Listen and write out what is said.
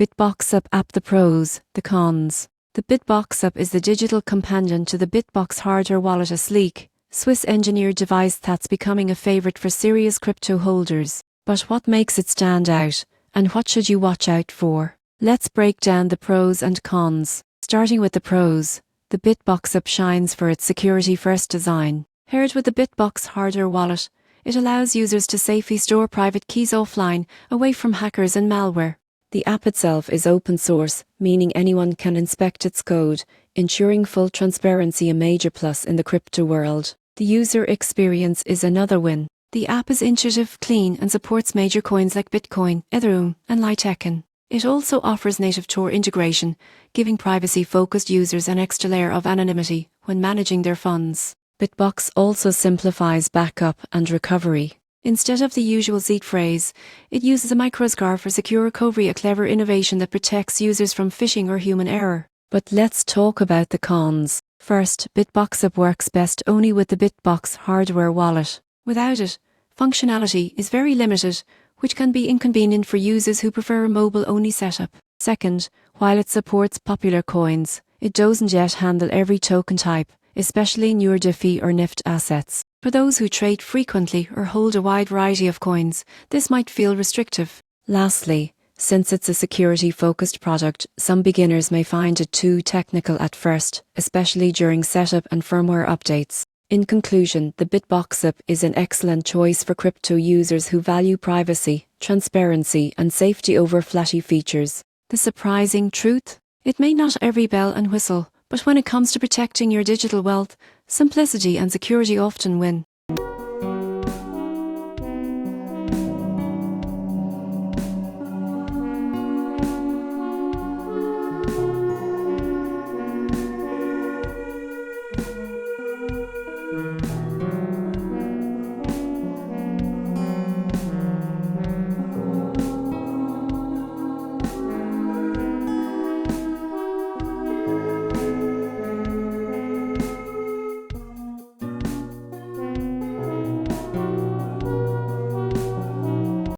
BitBoxApp app. The pros, the cons. The BitBoxApp is the digital companion to the BitBox hardware wallet, a sleek, Swiss-engineered device that's becoming a favorite for serious crypto holders. But what makes it stand out, and what should you watch out for? Let's break down the pros and cons. Starting with the pros, the BitBoxApp shines for its security-first design. Paired with the BitBox hardware wallet, it allows users to safely store private keys offline, away from hackers and malware. The app itself is open source, meaning anyone can inspect its code, ensuring full transparency, a major plus in the crypto world. The user experience is another win. The app is intuitive, clean, and supports major coins like Bitcoin, Ethereum, and Litecoin. It also offers native Tor integration, giving privacy-focused users an extra layer of anonymity when managing their funds. BitBox also simplifies backup and recovery. Instead of the usual seed phrase, it uses a microscar for secure recovery, a clever innovation that protects users from phishing or human error. But let's talk about the cons. First, BitBoxApp works best only with the BitBox hardware wallet. Without it, functionality is very limited, which can be inconvenient for users who prefer a mobile-only setup. Second, while it supports popular coins, it doesn't yet handle every token type, especially newer DeFi or NIFT assets. For those who trade frequently or hold a wide variety of coins, this might feel restrictive. Lastly, since it's a security-focused product, some beginners may find it too technical at first, especially during setup and firmware updates. In conclusion, the BitBoxApp is an excellent choice for crypto users who value privacy, transparency, and safety over flashy features. The surprising truth? It may not every bell and whistle, but when it comes to protecting your digital wealth, simplicity and security often win.